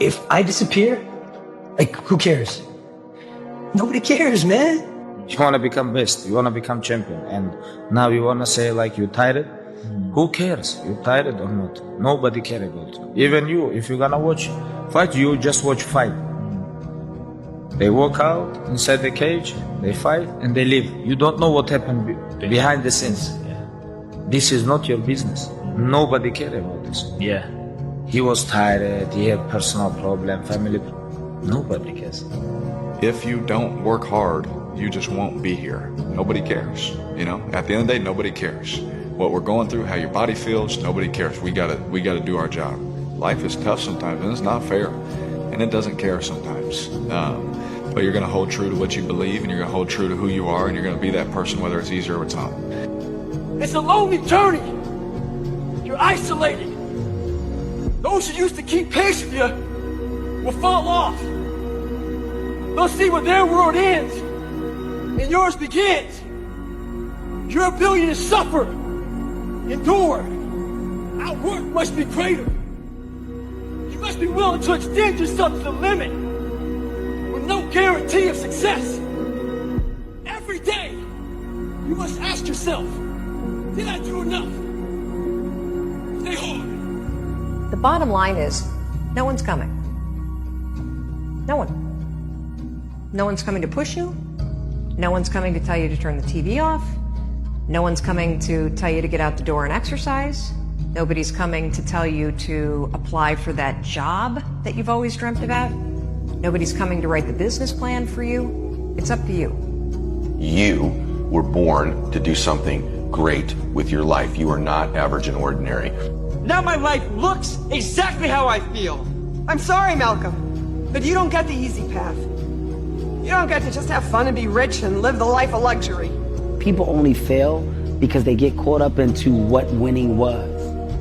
if I disappear, like, who cares? Nobody cares, man. You want to become best, you want to become champion, and now you want to say like you're tired. Who cares? You're tired or not? Nobody cares about you. Even you, if you're gonna watch fight, you just watch fight. They walk out inside the cage, they fight, and they leave. You don't know what happened behind the scenes. This is not your business. Nobody cares about this. Yeah. He was tired, he had personal problem, family. Nobody cares. If you don't work hard, you just won't be here. Nobody cares. You know, at the end of the day, nobody cares. What we're going through, how your body feels, nobody cares. We gotta do our job. Life is tough sometimes, and it's not fair, and it doesn't care sometimes. But you're gonna hold true to what you believe, and you're gonna hold true to who you are, and you're gonna be that person, whether it's easy or it's not. It's a lonely journey. You're isolated. Those who used to keep pace with you will fall off. They'll see where their world ends and yours begins. Your ability to suffer, endure, our work must be greater. You must be willing to extend yourself to the limit with no guarantee of success. Every day, you must ask yourself, did I do enough? Stay hard. The bottom line is, no one's coming. No one. No one's coming to push you. No one's coming to tell you to turn the TV off. No one's coming to tell you to get out the door and exercise. Nobody's coming to tell you to apply for that job that you've always dreamt about. Nobody's coming to write the business plan for you. It's up to you. You were born to do something great with your life. You are not average and ordinary. Now my life looks exactly how I feel. I'm sorry, Malcolm, but you don't get the easy path. You don't get to just have fun and be rich and live the life of luxury. People only fail because they get caught up into what winning was.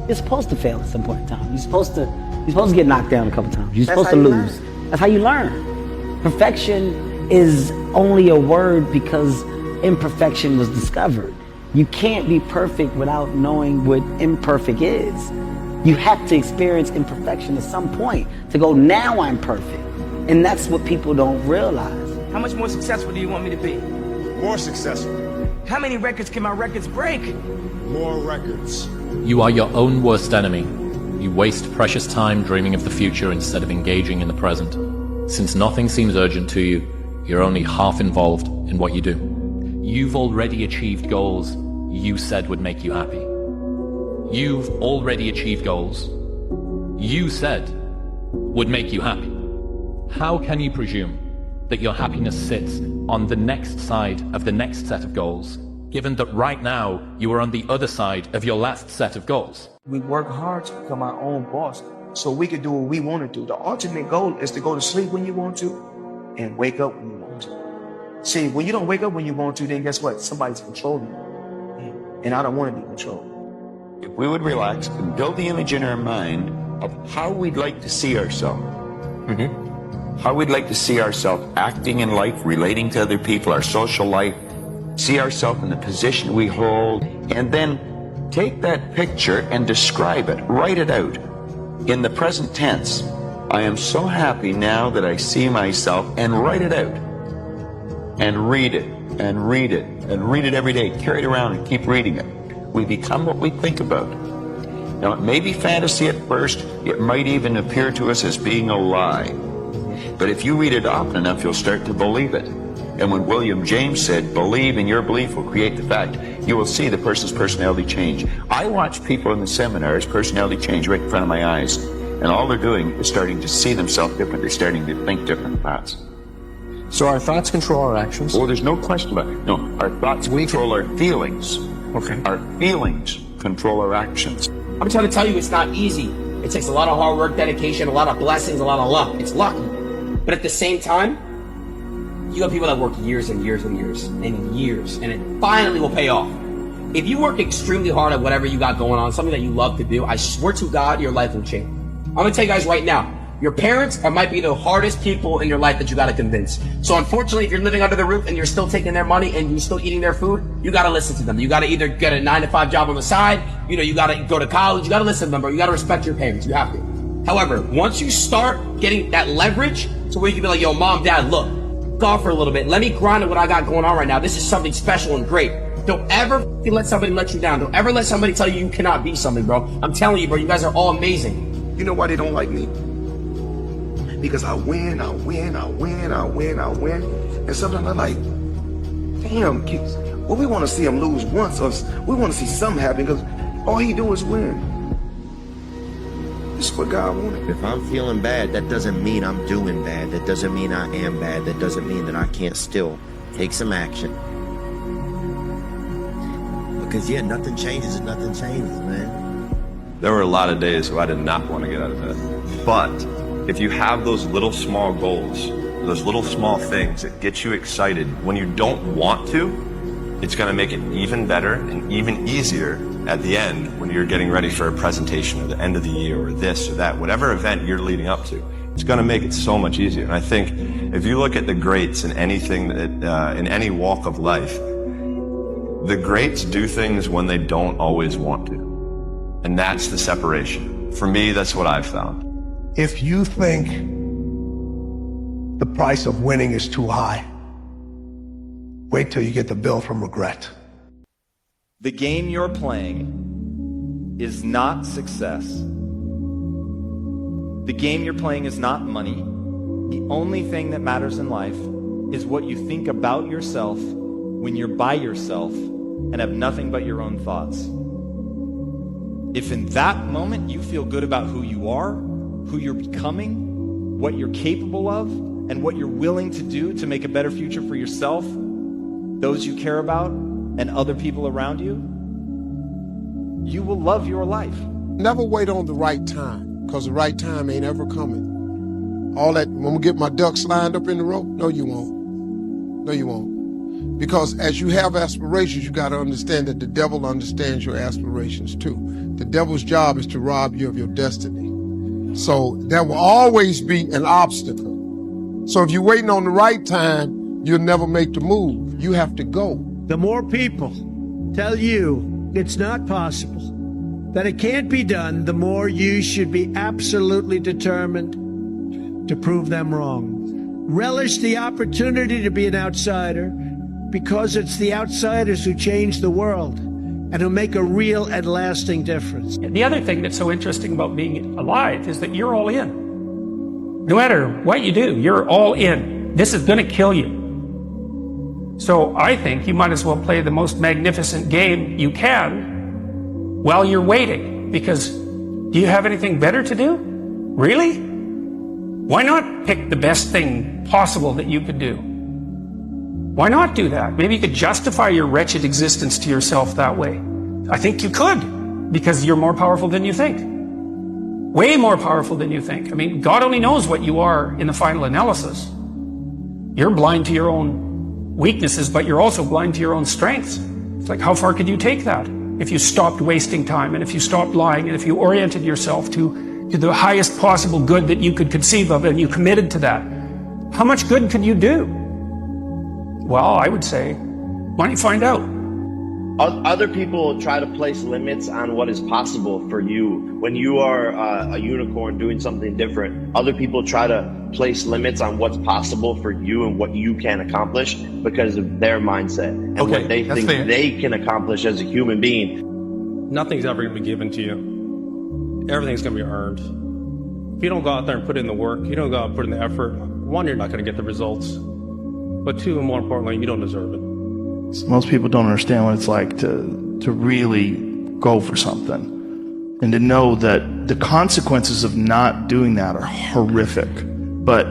You're supposed to fail at some point in time. You're supposed to get knocked down a couple times. You're supposed to lose. That's how you learn. Perfection is only a word because imperfection was discovered. You can't be perfect without knowing what imperfect is. You have to experience imperfection at some point to go, now I'm perfect. And that's what people don't realize. How much more successful do you want me to be? More successful. How many records can my records break? More records. You are your own worst enemy. You waste precious time dreaming of the future instead of engaging in the present. Since nothing seems urgent to you, you're only half involved in what you do. You've already achieved goals you said would make you happy. You've already achieved goals you said would make you happy. How can you presume that your happiness sits on the next side of the next set of goals, given that right now you are on the other side of your last set of goals? We work hard to become our own boss so we can do what we want to do. The ultimate goal is to go to sleep when you want to and wake up when you want to. See, when you don't wake up when you want to, then guess what? Somebody's controlling you. And I don't want to be controlled. If we would relax and build the image in our mind of how we'd like to see ourselves, how we'd like to see ourselves acting in life, relating to other people, our social life, see ourselves in the position we hold, and then take that picture and describe it, write it out in the present tense. I am so happy now that I see myself, and write it out and read it and read it and read it every day. Carry it around and keep reading it. We become what we think about. Now, it may be fantasy at first. It might even appear to us as being a lie. But if you read it often enough, you'll start to believe it. And when William James said, believe and your belief will create the fact, you will see the person's personality change. I watch people in the seminars, personality change right in front of my eyes. And all they're doing is starting to see themselves different. They're starting to think different thoughts. So our thoughts control our actions? Oh, there's no question about it. No, our thoughts control our feelings. Okay. Our feelings control our actions. I'm trying to tell you, it's not easy. It takes a lot of hard work, dedication, a lot of blessings, a lot of luck. It's lucky. But at the same time, you have people that work years and years and years and years, and it finally will pay off. If you work extremely hard at whatever you got going on, something that you love to do, I swear to God, your life will change. I'm gonna tell you guys right now, your parents might be the hardest people in your life that you gotta convince. So unfortunately, if you're living under the roof and you're still taking their money and you're still eating their food, you gotta listen to them. You gotta either get a 9-to-5 job on the side, you gotta go to college, you gotta listen to them, but you gotta respect your parents, you have to. However, once you start getting that leverage to where you can be like, yo, mom, dad, look, golf for a little bit. Let me grind at what I got going on right now. This is something special and great. Don't ever let somebody let you down. Don't ever let somebody tell you cannot be something, bro. I'm telling you, bro, you guys are all amazing. You know why they don't like me? Because I win. And sometimes I'm like, damn, kids, well, we want to see him lose once, or we want to see something happen, because all he do is win. This is what God wanted. If I'm feeling bad, that doesn't mean I'm doing bad. That doesn't mean I am bad. That doesn't mean that I can't still take some action. Because, yeah, nothing changes and nothing changes, man. There were a lot of days where I did not want to get out of bed. But if you have those little small goals, those little small things that get you excited when you don't want to, it's going to make it even better and even easier at the end when you're getting ready for a presentation or the end of the year or this or that, whatever event you're leading up to. It's going to make it so much easier. And I think if you look at the greats in anything that, in any walk of life, the greats do things when they don't always want to. And that's the separation. For me, that's what I've found. If you think the price of winning is too high, wait till you get the bill from regret. The game you're playing is not success. The game you're playing is not money. The only thing that matters in life is what you think about yourself when you're by yourself and have nothing but your own thoughts. If in that moment you feel good about who you are, who you're becoming, what you're capable of, and what you're willing to do to make a better future for yourself, those you care about, and other people around you, you will love your life. Never wait on the right time, because the right time ain't ever coming. All that, when we get my ducks lined up in the row, no you won't. No you won't. Because as you have aspirations, you got to understand that the devil understands your aspirations too. The devil's job is to rob you of your destiny. So there will always be an obstacle. So if you're waiting on the right time, you'll never make the move. You have to go. The more people tell you it's not possible, that it can't be done, the more you should be absolutely determined to prove them wrong. Relish the opportunity to be an outsider, because it's the outsiders who change the world and who make a real and lasting difference. The other thing that's so interesting about being alive is that you're all in. No matter what you do, you're all in. This is going to kill you. So I think you might as well play the most magnificent game you can while you're waiting, because do you have anything better to do? Really? Why not pick the best thing possible that you could do? Why not do that? Maybe you could justify your wretched existence to yourself that way. I think you could, because you're more powerful than you think. Way more powerful than you think. I mean, God only knows what you are in the final analysis. You're blind to your own weaknesses, but you're also blind to your own strengths. It's like, how far could you take that if you stopped wasting time, and if you stopped lying, and if you oriented yourself to the highest possible good that you could conceive of, and you committed to that? How much good could you do? Well, I would say, why don't you find out? Other people try to place limits on what is possible for you. When you are a unicorn doing something different, other people try to place limits on what's possible for you and what you can accomplish because of their mindset and what they think they can accomplish as a human being. Nothing's ever going to be given to you. Everything's going to be earned. If you don't go out there and put in the work, you don't go out and put in the effort, one, you're not going to get the results. But two, and more importantly, you don't deserve it. So most people don't understand what it's like to really go for something and to know that the consequences of not doing that are horrific. But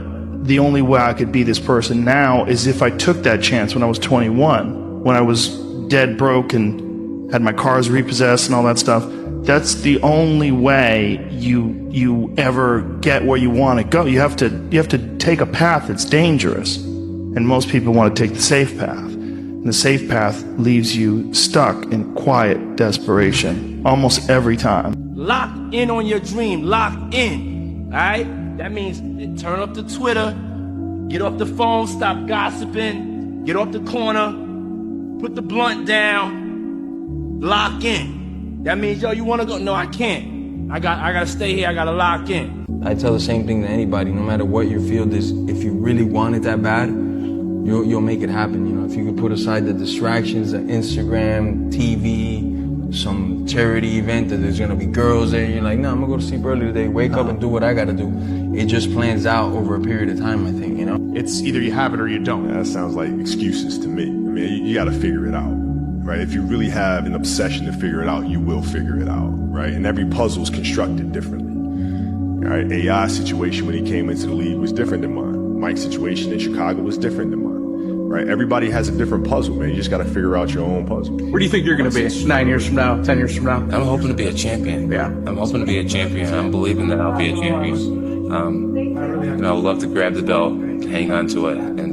the only way I could be this person now is if I took that chance when I was 21, when I was dead broke and had my cars repossessed and all that stuff. That's the only way you ever get where you want to go. You have to take a path that's dangerous. And most people want to take the safe path. And the safe path leaves you stuck in quiet desperation almost every time. Lock in on your dream. Lock in. All right? That means turn up the Twitter, get off the phone, stop gossiping, get off the corner, put the blunt down, lock in. That means, yo, you want to go? No, I can't. I gotta stay here. I gotta lock in. I tell the same thing to anybody, no matter what your field is, if you really want it that bad, you'll make it happen. You know, if you could put aside the distractions of Instagram, TV, some charity event that there's gonna be girls there, you're like, no, I'm gonna go to sleep early today, wake up and do what I gotta do. It just plans out over a period of time, I think, you know? It's either you have it or you don't. That sounds like excuses to me. I mean, you gotta figure it out, right? If you really have an obsession to figure it out, you will figure it out, right? And every puzzle is constructed differently. All right, AI's situation when he came into the league was different than mine. Mike's situation in Chicago was different than mine. Right? Everybody has a different puzzle, man. You just got to figure out your own puzzle. Where do you think you're going to be 9 years from now, 10 years from now? I'm hoping to be a champion. Yeah. I'm hoping to be a champion. I'm believing that I'll be a champion. I would love to grab the belt, hang on to it, and,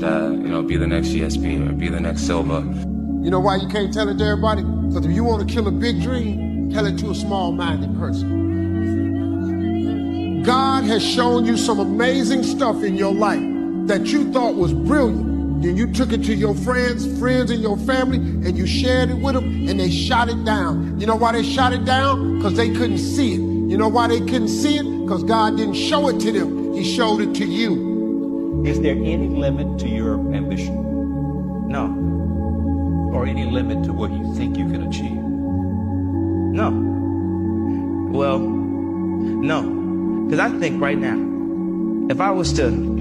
be the next GSP or be the next Silva. You know why you can't tell it to everybody? Because if you want to kill a big dream, tell it to a small-minded person. God has shown you some amazing stuff in your life that you thought was brilliant. Then you took it to your friends and your family, and you shared it with them, and they shot it down. You know why they shot it down? Because they couldn't see it. You know why they couldn't see it? Because God didn't show it to them. He showed it to you. Is there any limit to your ambition? No. Or any limit to what you think you can achieve? No. Well, no. Because I think right now, if I was to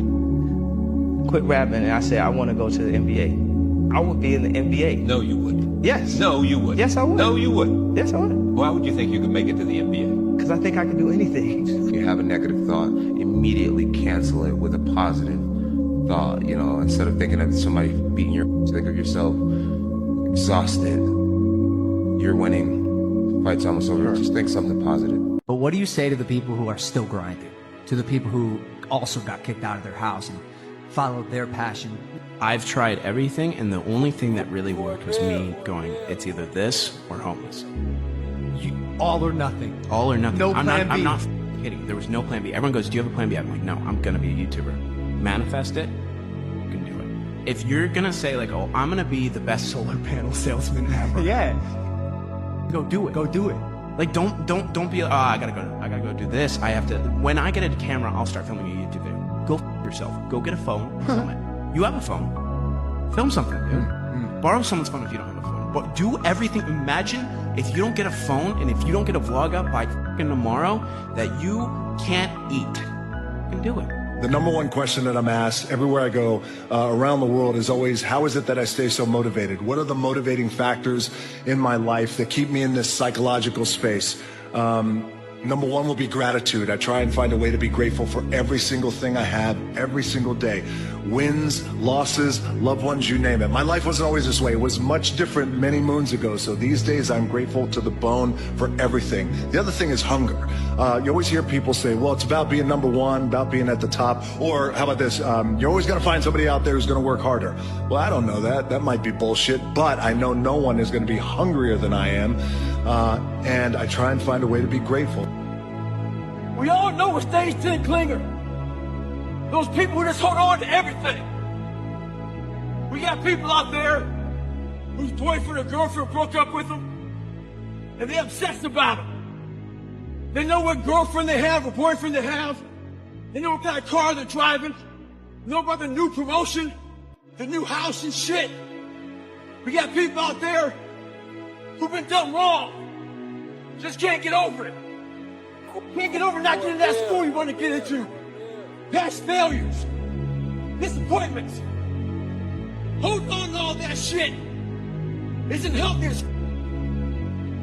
quit rapping and I said I want to go to the NBA, I would be in the NBA. No, you wouldn't. Yes. No, you wouldn't. Yes, I would. No, you wouldn't. Yes, I would. Why would you think you could make it to the NBA? Because I think I can do anything. If you have a negative thought, immediately cancel it with a positive thought. You know, instead of thinking of somebody beating your, think of yourself exhausted. You're winning. Fight's almost over. Just think something positive. But what do you say to the people who are still grinding? To the people who also got kicked out of their house and followed their passion? I've tried everything, and the only thing that really worked was me going, it's either this or homeless. All or nothing. All or nothing. No plan B. I'm not kidding. There was no plan B. Everyone goes, do you have a plan B? I'm like, no, I'm gonna be a YouTuber. Manifest it, you can do it. If you're gonna say like, oh, I'm gonna be the best solar panel salesman ever. Yeah. Go do it. Go do it. Like, don't be, oh, I gotta go do this. I have to, when I get a camera, I'll start filming a YouTube video. Go yourself. Go get a phone. Film it. You have a phone. Film something, dude. Borrow someone's phone if you don't have a phone. But do everything. Imagine if you don't get a phone and if you don't get a vlog up by tomorrow that you can't eat. You can do it. The number one question that I'm asked everywhere I go around the world is always, how is it that I stay so motivated? What are the motivating factors in my life that keep me in this psychological space? Number one will be gratitude. I try and find a way to be grateful for every single thing I have every single day. Wins, losses, loved ones, you name it. My life wasn't always this way. It was much different many moons ago. So these days I'm grateful to the bone for everything. The other thing is hunger. You always hear people say, well, it's about being number one, about being at the top. Or how about this? You're always going to find somebody out there who's going to work harder. Well, I don't know that. That might be bullshit. But I know no one is going to be hungrier than I am. And I try and find a way to be grateful. We all know a stage 10 clinger. Those people who just hold on to everything. We got people out there whose boyfriend or girlfriend broke up with them, and they're obsessed about them. They know what girlfriend they have or boyfriend they have. They know what kind of car they're driving. They know about the new promotion, the new house and shit. We got people out there who've been done wrong. Just can't get over it. Can't get over not getting that school you want to get into. Past failures. Disappointments. Holding on to all that shit isn't healthy.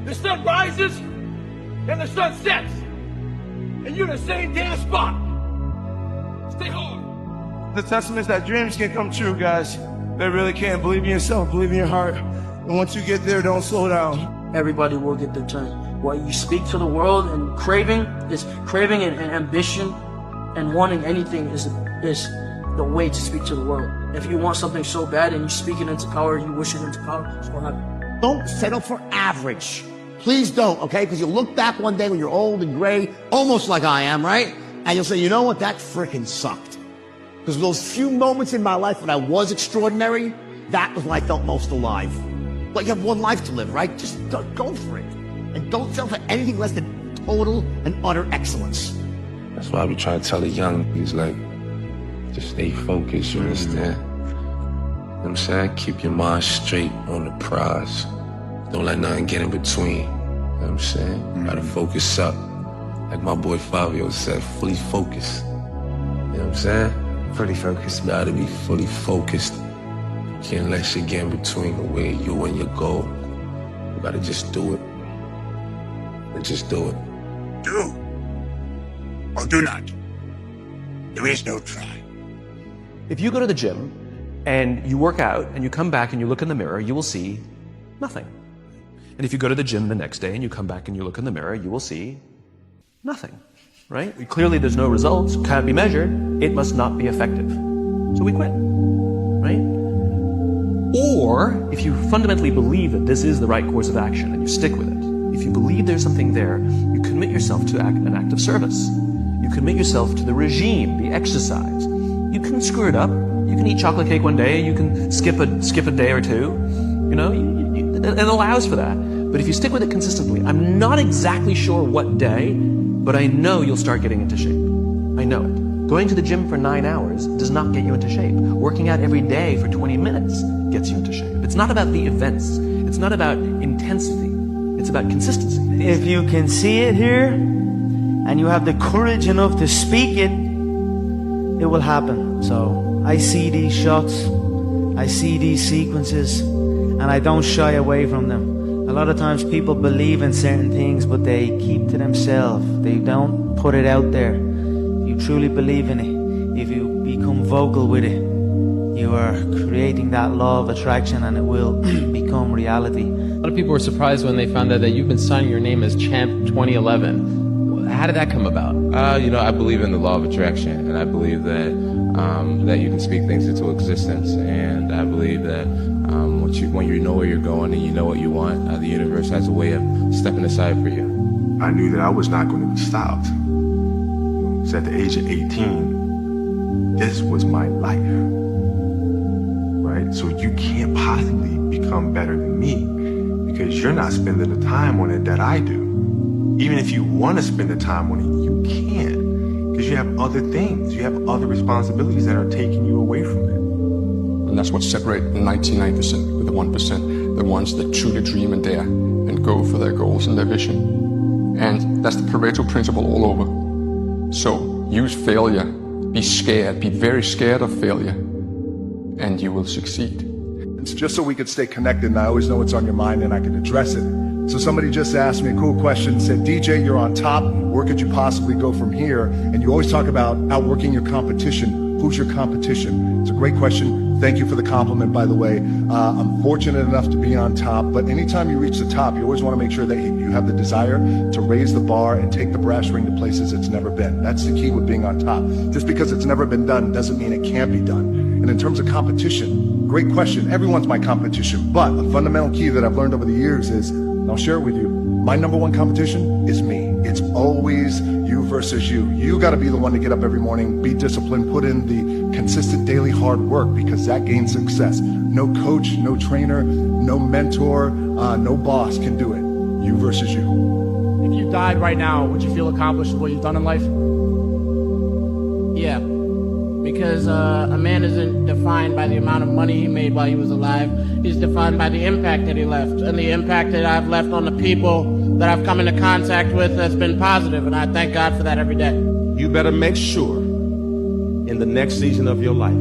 The sun rises and the sun sets. And you're in the same damn spot. Stay hard. The testament is that dreams can come true, guys. They really can. Believe in yourself. Believe in your heart. And once you get there, don't slow down. Everybody will get their turn. What you speak to the world and craving and ambition and wanting anything is the way to speak to the world. If you want something so bad and you speak it into power, you wish it into power, it's gonna happen. Don't settle for average. Please don't, okay? Because you'll look back one day when you're old and gray, almost like I am, right? And you'll say, you know what? That frickin' sucked. Because those few moments in my life when I was extraordinary, that was when I felt most alive. But you have one life to live, right? Just go for it. And don't settle for anything less than total and utter excellence. That's why I be trying to tell the young niggas, like, just stay focused, you understand? You know what I'm saying? Keep your mind straight on the prize. Don't let nothing get in between. You know what I'm saying? Gotta focus up. Like my boy Fabio said, fully focused. You know what I'm saying? Fully focused. Gotta be fully focused. Can't let shit get in between the way you and your goal. You gotta just do it. And just do it. Do or do not. There is no try. If you go to the gym and you work out and you come back and you look in the mirror, you will see nothing. And if you go to the gym the next day and you come back and you look in the mirror, you will see nothing, right? Clearly there's no results, can't be measured, it must not be effective. So we quit, right? Or if you fundamentally believe that this is the right course of action and you stick with it, if you believe there's something there, you commit yourself to an act of service. You commit yourself to the regime, the exercise. You can screw it up. You can eat chocolate cake one day, you can skip a day or two. You know, it allows for that. But if you stick with it consistently, I'm not exactly sure what day, but I know you'll start getting into shape. I know it. Going to the gym for 9 hours does not get you into shape. Working out every day for 20 minutes gets you into shape. It's not about the events. It's not about intensity. It's about consistency. If you can see it here, and you have the courage enough to speak it, it will happen. So I see these shots, I see these sequences, and I don't shy away from them. A lot of times people believe in certain things, but they keep to themselves. They don't put it out there. You truly believe in it. If you become vocal with it, you are creating that law of attraction, and it will become reality. A lot of people were surprised when they found out that you've been signing your name as Champ 2011. How did that come about? You know, I believe in the law of attraction, and I believe that that you can speak things into existence, and I believe that when you know where you're going and you know what you want, the universe has a way of stepping aside for you. I knew that I was not going to be stopped. So at the age of 18, this was my life, right? So you can't possibly become better than me because you're not spending the time on it that I do. Even if you want to spend the time on it, you can't because you have other things. You have other responsibilities that are taking you away from it. And that's what separates the 99% with the 1%, the ones that truly dream and dare and go for their goals and their vision. And that's the Pareto principle all over. So use failure, be scared, be very scared of failure, and you will succeed. It's just so we could stay connected, and I always know what's on your mind and I can address it. So somebody just asked me a cool question, said, DJ, you're on top, where could you possibly go from here? And you always talk about outworking your competition. Who's your competition? It's a great question. Thank you for the compliment, by the way. I'm fortunate enough to be on top, but anytime you reach the top, you always want to make sure that you have the desire to raise the bar and take the brass ring to places it's never been. That's the key with being on top. Just because it's never been done doesn't mean it can't be done. And in terms of competition, great question. Everyone's my competition, but a fundamental key that I've learned over the years is, and I'll share it with you, my number one competition is me. It's always you versus you. You got to be the one to get up every morning, be disciplined, put in the consistent daily hard work, because that gains success. No coach, no trainer, no mentor, no boss can do it. You versus you. If you died right now, would you feel accomplished with what you've done in life? Yeah. Because a man isn't defined by the amount of money he made while he was alive. He's defined by the impact that he left. And the impact that I've left on the people that I've come into contact with has been positive, and I thank God for that every day. You better make sure in the next season of your life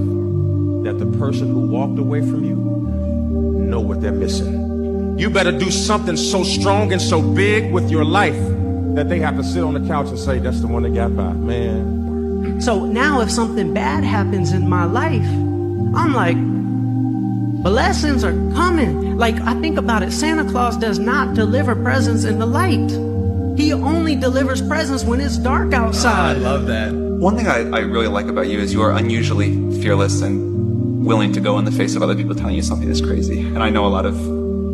that the person who walked away from you know what they're missing. You better do something so strong and so big with your life that they have to sit on the couch and say, that's the one that got by, man. So now if something bad happens in my life, I'm like, blessings are coming. Like, I think about it, Santa Claus does not deliver presents in the light. He only delivers presents when it's dark outside. I love that. One thing I really like about you is you are unusually fearless and willing to go in the face of other people telling you something that's crazy. And I know a lot of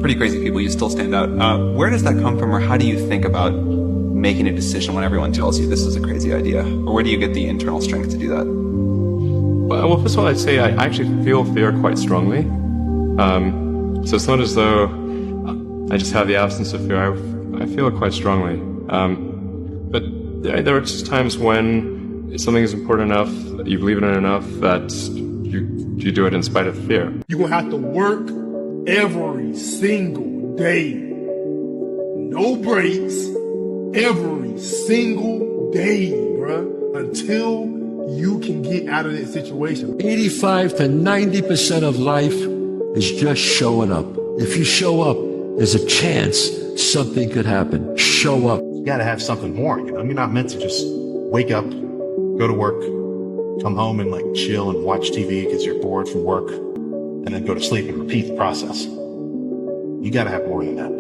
pretty crazy people, you still stand out. Where does that come from, or how do you think about making a decision when everyone tells you this is a crazy idea? Or where do you get the internal strength to do that? Well, first of all, I'd say I actually feel fear quite strongly. So it's not as though I just have the absence of fear. I feel it quite strongly. But there are just times when something is important enough, you believe in it enough that you do it in spite of fear. You're going to have to work every single day. No breaks. Every single day, bruh. Until you can get out of that situation. 85 to 90% of life is just showing up. If you show up, there's a chance something could happen. Show up. You gotta have something more, you know? You're not meant to just wake up, go to work, come home and like chill and watch TV because you're bored from work, and then go to sleep and repeat the process. You gotta have more than that.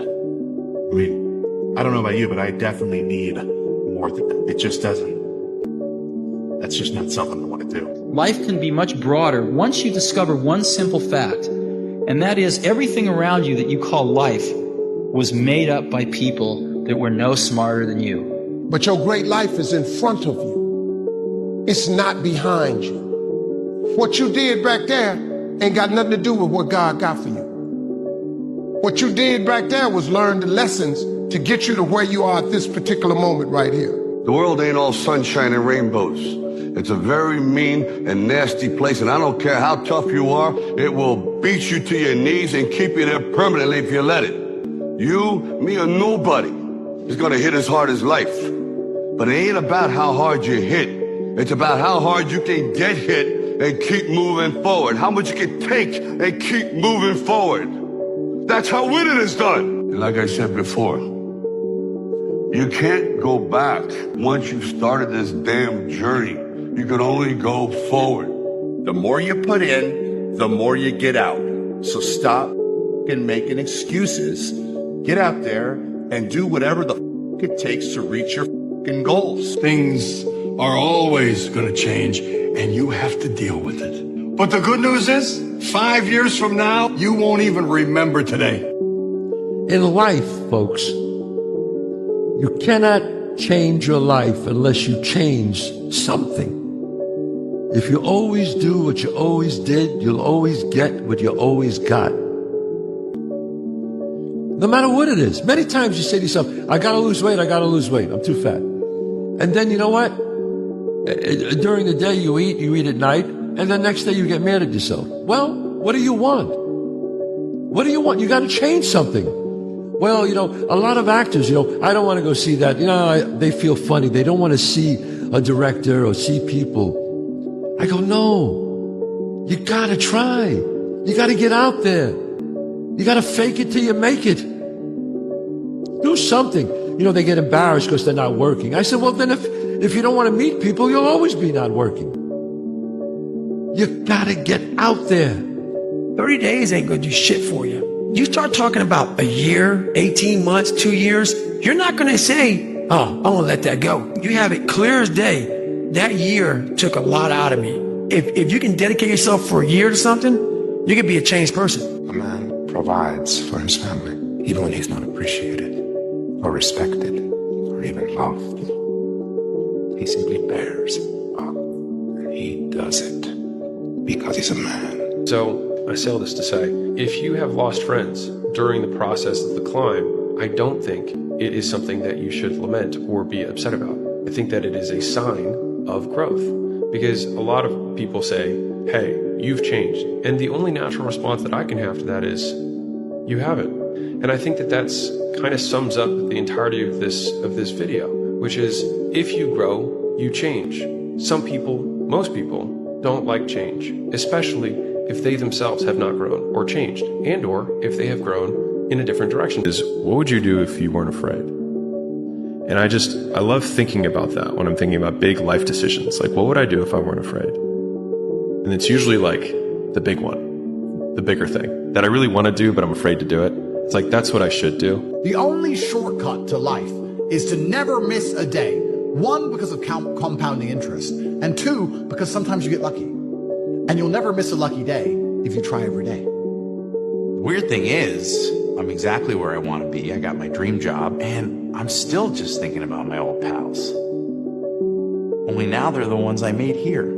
I mean, I don't know about you, but I definitely need more than that. It just doesn't, that's just not something I want to do. Life can be much broader once you discover one simple fact, and that is everything around you that you call life was made up by people that were no smarter than you. But your great life is in front of you. It's not behind you. What you did back there ain't got nothing to do with what God got for you. What you did back there was learn the lessons to get you to where you are at this particular moment right here. The world ain't all sunshine and rainbows. It's a very mean and nasty place, and I don't care how tough you are, it will beat you to your knees and keep you there permanently if you let it. You, me, or nobody is gonna hit as hard as life. But it ain't about how hard you hit. It's about how hard you can get hit and keep moving forward. How much you can take and keep moving forward. That's how winning is done. And like I said before, you can't go back. Once you've started this damn journey, you can only go forward. The more you put in, the more you get out. So stop making excuses. Get out there and do whatever the it takes to reach your goals. Things are always going to change, and you have to deal with it. But the good news is, 5 years from now, you won't even remember today. In life, folks, you cannot change your life unless you change something. If you always do what you always did, you'll always get what you always got. No matter what it is. Many times you say to yourself, I gotta lose weight, I'm too fat. And then you know what? During the day you eat at night, and the next day you get mad at yourself. Well, what do you want? What do you want? You gotta change something. Well, you know, a lot of actors, you know, I don't want to go see that. You know, they feel funny. They don't want to see a director or see people. I go, no. You gotta try. You gotta get out there. You gotta fake it till you make it. Do something. You know, they get embarrassed because they're not working. I said, well, then if you don't want to meet people, you'll always be not working. You gotta get out there. 30 days ain't gonna do shit for you. You start talking about a year, 18 months, 2 years, you're not gonna say, oh, I'm gonna let that go. You have it clear as day. That year took a lot out of me. If you can dedicate yourself for a year to something, you can be a changed person. A man provides for his family, even when he's not appreciated, or respected, or even loved. He simply bears up, and he does it because he's a man. So I say all this to say, if you have lost friends during the process of the climb, I don't think it is something that you should lament or be upset about. I think that it is a sign of growth, because a lot of people say, hey, you've changed. And the only natural response that I can have to that is, you haven't. And I think that that's kind of sums up the entirety of this video, which is, if you grow, you change. Some people, most people, don't like change, especially if they themselves have not grown or changed, and or if they have grown in a different direction. What would you do if you weren't afraid? And I love thinking about that when I'm thinking about big life decisions. Like, what would I do if I weren't afraid? And it's usually like the big one, the bigger thing that I really want to do, but I'm afraid to do it. It's like, that's what I should do. The only shortcut to life is to never miss a day. One, because of compounding interest, and two, because sometimes you get lucky. And you'll never miss a lucky day if you try every day. Weird thing is, I'm exactly where I want to be. I got my dream job, and I'm still just thinking about my old pals. Only now they're the ones I made here.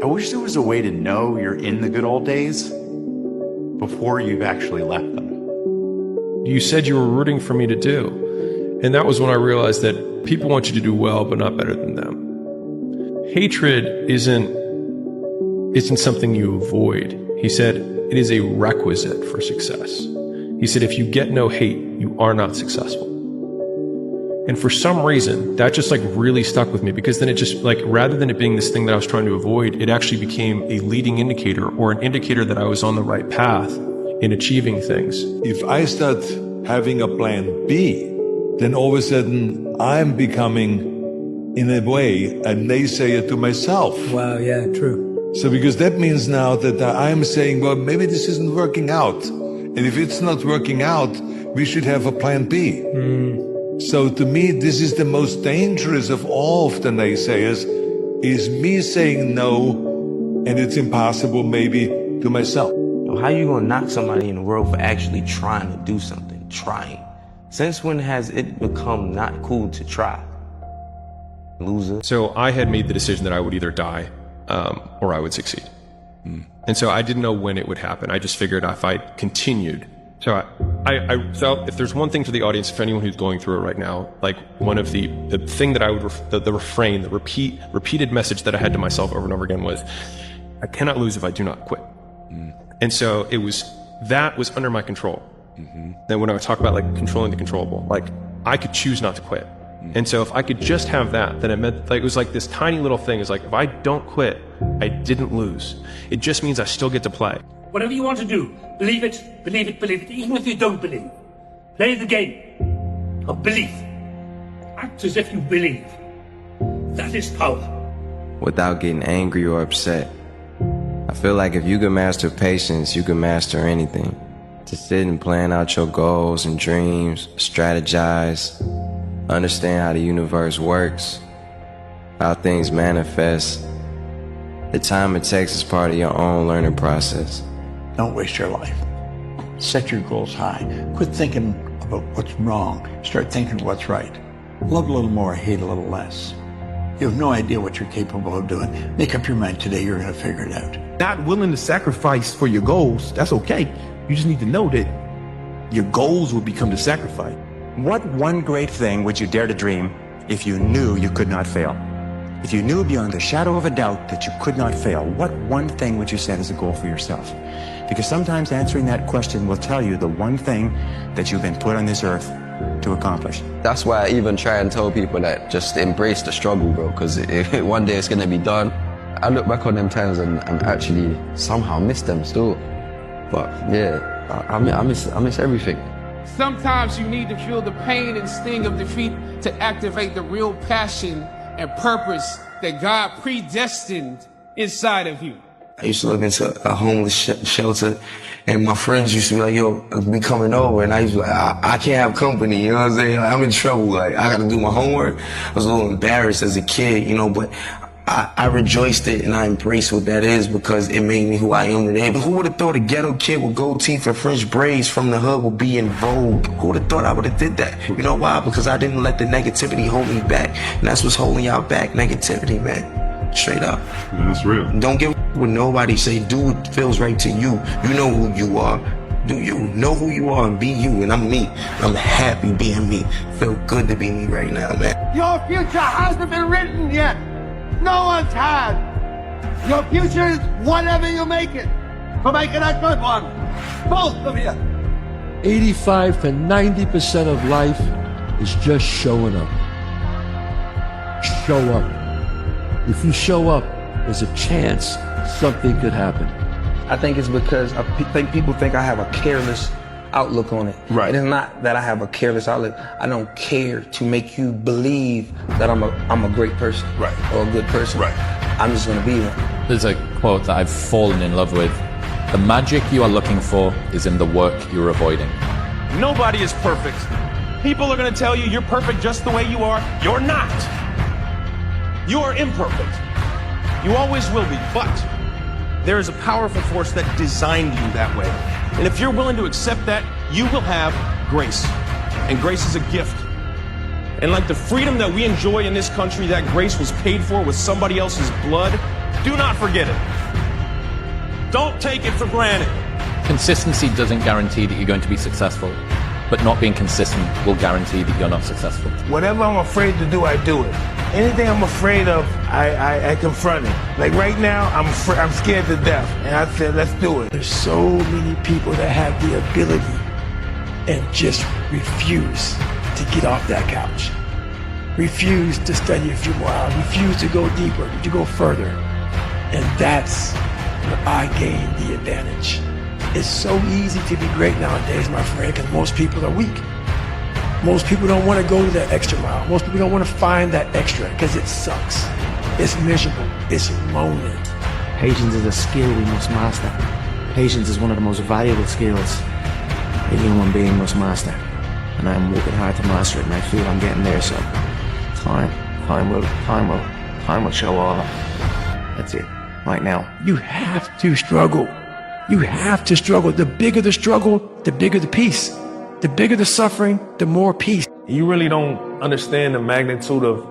I wish there was a way to know you're in the good old days before you've actually left them. You said you were rooting for me to do. And that was when I realized that people want you to do well, but not better than them. hatred isn't something you avoid. He said it is a requisite for success. He said if you get no hate, you are not successful. And for some reason, that just like really stuck with me, because then it just like, rather than it being this thing that I was trying to avoid, it actually became a leading indicator, or an indicator that I was on the right path in achieving things. If I start having a plan B, then all of a sudden I'm becoming, in a way, a naysayer to myself. Wow, yeah, true. So because that means now that I'm saying, well, maybe this isn't working out. And if it's not working out, we should have a plan B. So to me, this is the most dangerous of all of the naysayers, is me saying no, and it's impossible maybe to myself. How you gonna knock somebody in the world for actually trying to do something? Trying. Since when has it become not cool to try? Loser. So I had made the decision that I would either die or I would succeed. And so I didn't know when it would happen. I just figured if I continued. So I felt, if there's one thing for the audience, if anyone who's going through it right now, like one of the thing that I would, the refrain, the repeated message that I had to myself over and over again was, I cannot lose if I do not quit. And so that was under my control. Then when I talk about like controlling the controllable, like I could choose not to quit. And so if I could just have that, then it meant, like, it was like this tiny little thing. It's like, if I don't quit, I didn't lose. It just means I still get to play. Whatever you want to do, believe it, believe it, believe it, even if you don't believe. Play the game of belief. Act as if you believe. That is power. Without getting angry or upset. I feel like if you can master patience, you can master anything. To sit and plan out your goals and dreams, strategize, understand how the universe works, how things manifest. The time it takes is part of your own learning process. Don't waste your life. Set your goals high. Quit thinking about what's wrong. Start thinking what's right. Love a little more, hate a little less. You have no idea what you're capable of doing. Make up your mind today, you're going to figure it out. Not willing to sacrifice for your goals, that's okay. You just need to know that your goals will become the sacrifice. What one great thing would you dare to dream if you knew you could not fail? If you knew beyond a shadow of a doubt that you could not fail, what one thing would you set as a goal for yourself? Because sometimes answering that question will tell you the one thing that you've been put on this earth to accomplish. That's why I even try and tell people that just embrace the struggle, bro, because one day it's going to be done. I look back on them times and actually somehow miss them still. But yeah, I miss everything. Sometimes you need to feel the pain and sting of defeat to activate the real passion and purpose that God predestined inside of you. I used to look into a homeless shelter, and my friends used to be like, yo, be coming over, and I used to be like, I can't have company, you know what I'm saying? Like, I'm in trouble, like, I gotta do my homework. I was a little embarrassed as a kid, you know, but I rejoiced it and I embraced what that is because it made me who I am today. But who would have thought a ghetto kid with gold teeth and French braids from the hood would be in vogue? Who would have thought I would have did that? You know why? Because I didn't let the negativity hold me back. And that's what's holding y'all back, negativity, man. Straight up. That's real. Don't get what nobody say. Do what feels right to you. You know who you are. Do you know who you are and be you? And I'm me. I'm happy being me. Feel good to be me right now, man. Your future hasn't been written yet. No one's had. Your future is whatever you make it. So make it a good one. Both of you. 85 to 90% of life is just showing up. Show up. If you show up, there's a chance something could happen. I think it's because I think people think I have a careless outlook on it. Right. It is not that I have a careless outlook. I don't care to make you believe that I'm a great person. Right. Or a good person. Right. I'm just gonna be one. There's a quote that I've fallen in love with. The magic you are looking for is in the work you're avoiding. Nobody is perfect. People are gonna tell you you're perfect just the way you are. You're not. You are imperfect. You always will be, but there is a powerful force that designed you that way. And if you're willing to accept that, you will have grace. And grace is a gift. And like the freedom that we enjoy in this country, that grace was paid for with somebody else's blood, do not forget it. Don't take it for granted. Consistency doesn't guarantee that you're going to be successful, but not being consistent will guarantee that you're not successful. Whatever I'm afraid to do, I do it. Anything I'm afraid of, I confront it. Like right now, I'm scared to death, and I said, let's do it. There's so many people that have the ability and just refuse to get off that couch. Refuse to study a few more hours. Refuse to go deeper, to go further. And that's where I gain the advantage. It's so easy to be great nowadays, my friend, because most people are weak. Most people don't want to go to that extra mile. Most people don't want to find that extra because it sucks. It's miserable. It's lonely. Patience is a skill we must master. Patience is one of the most valuable skills a human being must master. And I'm working hard to master it, and I feel I'm getting there, so time will show all. That's it, right now. You have to struggle. You have to struggle. The bigger the struggle, the bigger the peace. The bigger the suffering, the more peace. You really don't understand the magnitude of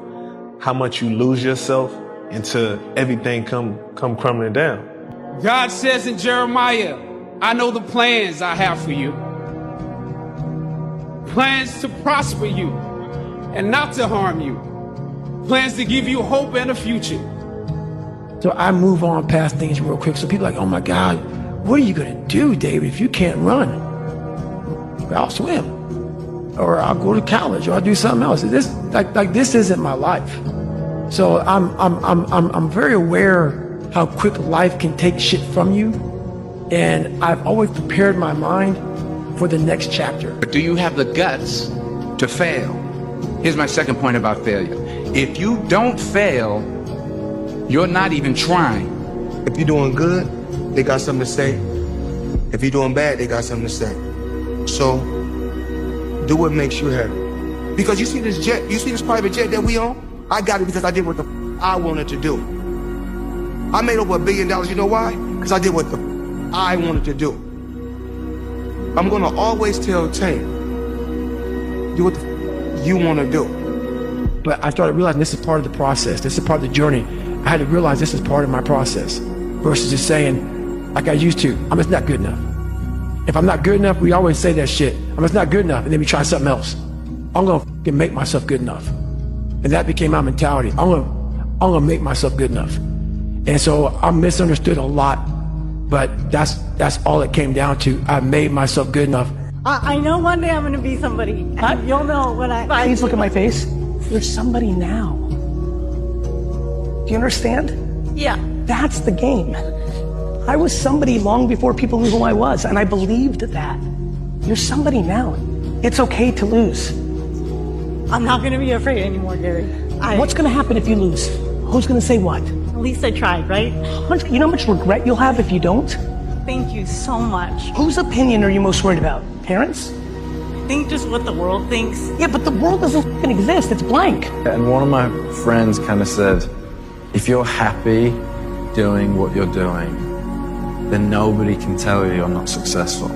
how much you lose yourself until everything come crumbling down. God says in Jeremiah, I know the plans I have for you. Plans to prosper you and not to harm you. Plans to give you hope and a future. So I move on past things real quick. So people are like, oh my God, what are you going to do, David, if you can't run? I'll swim, or I'll go to college, or I'll do something else. This this isn't my life. So I'm very aware how quick life can take shit from you, and I've always prepared my mind for the next chapter. But do you have the guts to fail? Here's my second point about failure. If you don't fail, you're not even trying. If you're doing good, they got something to say. If you're doing bad, they got something to say. So, do what makes you happy. Because you see this jet, you see this private jet that we own? I got it because I did what the I wanted to do. I made over $1 billion, you know why? Because I did what the I wanted to do. I'm gonna always tell Tank, do what the you wanna do. But I started realizing this is part of the process. This is part of the journey. I had to realize this is part of my process versus just saying, like I used to, I'm just not good enough. If I'm not good enough, we always say that shit. I'm just not good enough, and then we try something else. I'm gonna fucking make myself good enough. And that became my mentality. I'm gonna make myself good enough. And so I misunderstood a lot, but that's all it came down to. I made myself good enough. I know one day I'm gonna be somebody. You'll know when I... Please look at my face. You're somebody now. Do you understand? Yeah. That's the game. I was somebody long before people knew who I was, and I believed that. You're somebody now. It's okay to lose. I'm not gonna be afraid anymore, Gary. What's gonna happen if you lose? Who's gonna say what? At least I tried, right? You know how much regret you'll have if you don't? Thank you so much. Whose opinion are you most worried about? Parents? I think just what the world thinks. Yeah, but the world doesn't fucking exist. It's blank. And one of my friends kind of said, if you're happy doing what you're doing, then nobody can tell you you're not successful.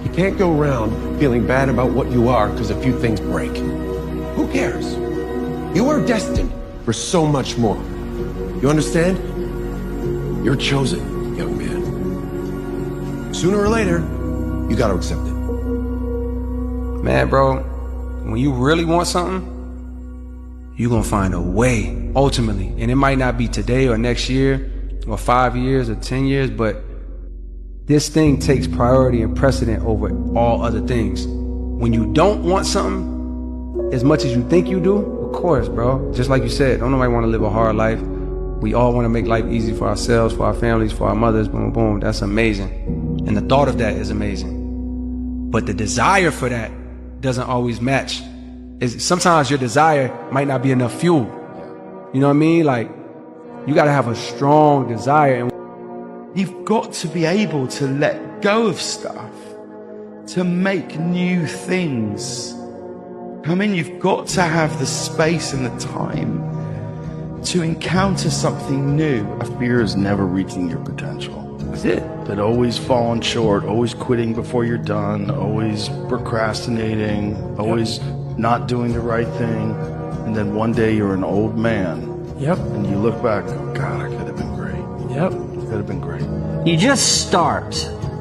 You can't go around feeling bad about what you are because a few things break. Who cares? You are destined for so much more. You understand? You're chosen, young man. Sooner or later, you gotta accept it. Man, bro, when you really want something, you're gonna find a way, ultimately. And it might not be today or next year, or 5 years or 10 years, but this thing takes priority and precedent over all other things. When you don't want something as much as you think you do, of course, bro, just like you said, don't nobody want to live a hard life. We all want to make life easy for ourselves, for our families, for our mothers, boom, boom. That's amazing. And the thought of that is amazing. But the desire for that doesn't always match. Sometimes your desire might not be enough fuel. You know what I mean? Like, you gotta have a strong desire. You've got to be able to let go of stuff to make new things. I mean, you've got to have the space and the time to encounter something new. A fear is never reaching your potential. That's it. That always falling short, always quitting before you're done, always procrastinating, always not doing the right thing. And then one day you're an old man. Yep. And you look back, oh God, I could have been great. Yep. Could have been great. You just start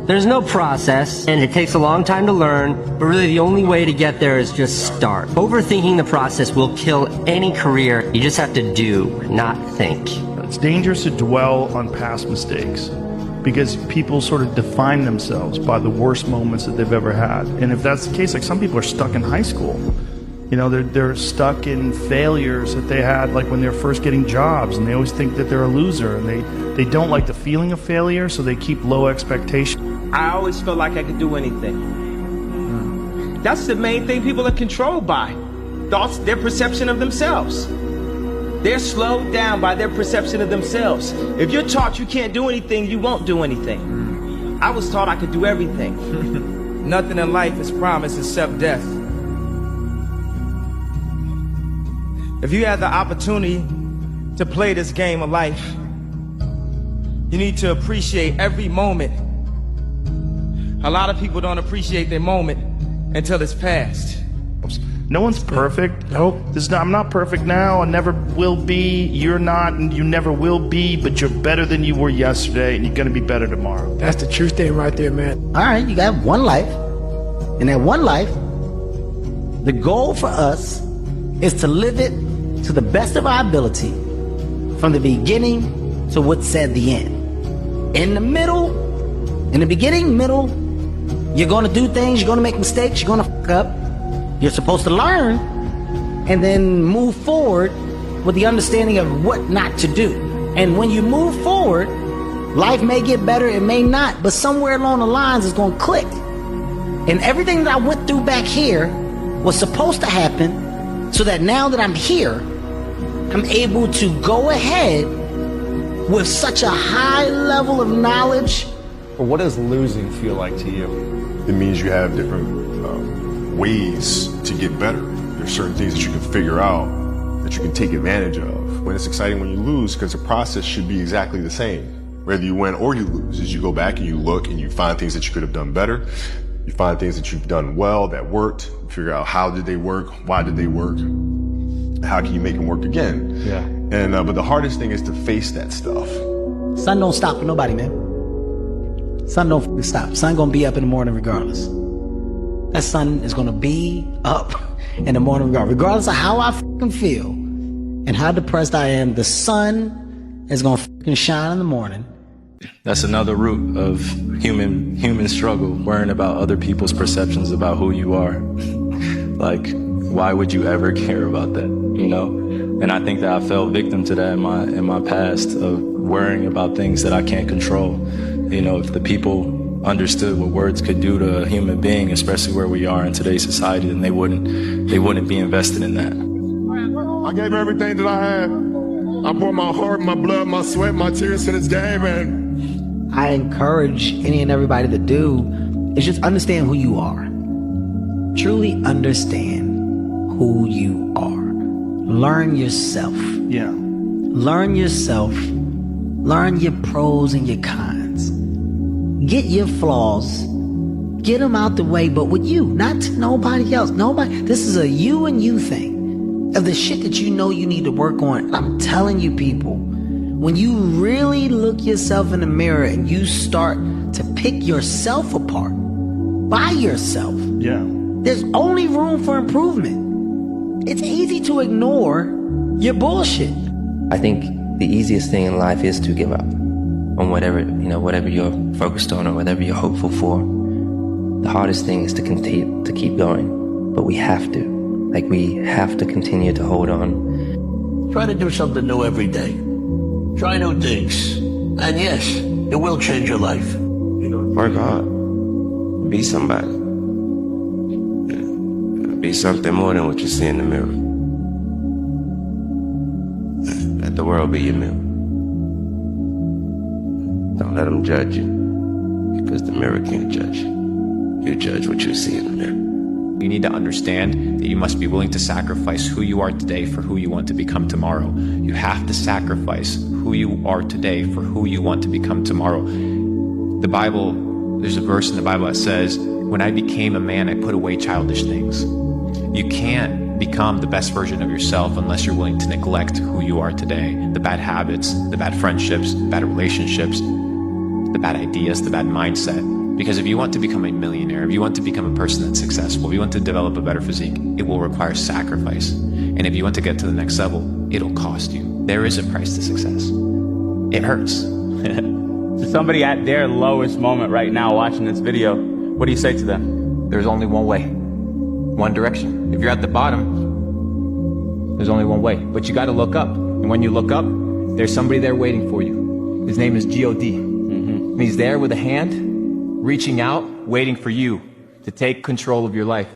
There's no process, and it takes a long time to learn, but really the only way to get there is just start. Overthinking the process will kill any career. You just have to do, not think. It's dangerous to dwell on past mistakes because people sort of define themselves by the worst moments that they've ever had. And if that's the case, like some people are stuck in high school. You know, they're stuck in failures that they had like when they're first getting jobs, and they always think that they're a loser, and they don't like the feeling of failure, so they keep low expectations. I always felt like I could do anything. That's the main thing people are controlled by. Thoughts, their perception of themselves. They're slowed down by their perception of themselves. If you're taught you can't do anything, you won't do anything. I was taught I could do everything. Nothing in life is promised except death. If you had the opportunity to play this game of life, you need to appreciate every moment. A lot of people don't appreciate their moment until it's past. No one's perfect. Nope. I'm not perfect now. I never will be. You're not, and you never will be, but you're better than you were yesterday, and you're going to be better tomorrow. That's the true thing right there, man. All right, you got one life. And that one life, the goal for us is to live it to the best of our ability from the beginning to what's said the end. In the middle, in the beginning, middle, you're going to do things, you're going to make mistakes, you're going to fuck up. You're supposed to learn and then move forward with the understanding of what not to do. And when you move forward, life may get better, it may not, but somewhere along the lines it's going to click. And everything that I went through back here was supposed to happen so that now that I'm here, I'm able to go ahead with such a high level of knowledge. But what does losing feel like to you? It means you have different ways to get better. There's certain things that you can figure out that you can take advantage of. When it's exciting when you lose, because the process should be exactly the same. Whether you win or you lose, as you go back and you look and you find things that you could have done better. You find things that you've done well that worked. Figure out how did they work, why did they work, how can you make them work again? Yeah. And but the hardest thing is to face that stuff. Sun don't stop for nobody, man. Sun don't f***ing stop. Sun gonna be up in the morning regardless. That sun is gonna be up in the morning regardless of how I f***ing feel and how depressed I am. The sun is gonna f***ing shine in the morning. That's another root of human struggle, worrying about other people's perceptions about who you are. Like, why would you ever care about that, you know? And I think that I fell victim to that in my past, of worrying about things that I can't control. You know, if the people understood what words could do to a human being, especially where we are in today's society, then they wouldn't be invested in that. I gave everything that I had. I poured my heart, my blood, my sweat, my tears to this game, and I encourage any and everybody to do is just understand who you are. Truly understand who you are. Learn yourself. Yeah. Learn yourself. Learn your pros and your cons. Get your flaws. Get them out the way, but with you, not to nobody else. This is a you and you thing. Of the shit that you know you need to work on. I'm telling you, people, when you really look yourself in the mirror and you start to pick yourself apart by yourself, yeah, there's only room for improvement. It's easy to ignore your bullshit. I think the easiest thing in life is to give up on whatever you're focused on or whatever you're hopeful for. The hardest thing is to keep going, but we have to. We have to continue to hold on. Try to do something new every day. Try new things. And yes, it will change your life. Work hard. Be somebody. Be something more than what you see in the mirror. Let the world be your mirror. Don't let them judge you, because the mirror can't judge you. You judge what you see in the mirror. You need to understand that you must be willing to sacrifice who you are today for who you want to become tomorrow. You have to sacrifice who you are today for who you want to become tomorrow. The Bible, there's a verse in the Bible that says, when I became a man, I put away childish things. You can't become the best version of yourself unless you're willing to neglect who you are today. The bad habits, the bad friendships, the bad relationships, the bad ideas, the bad mindset. Because if you want to become a millionaire, if you want to become a person that's successful, if you want to develop a better physique, it will require sacrifice. And if you want to get to the next level, it'll cost you. There is a price to success. It hurts. To somebody at their lowest moment right now watching this video, what do you say to them? There's only one way, one direction. If you're at the bottom, there's only one way. But you got to look up. And when you look up, there's somebody there waiting for you. His name is G.O.D. And he's there with a hand, reaching out, waiting for you to take control of your life.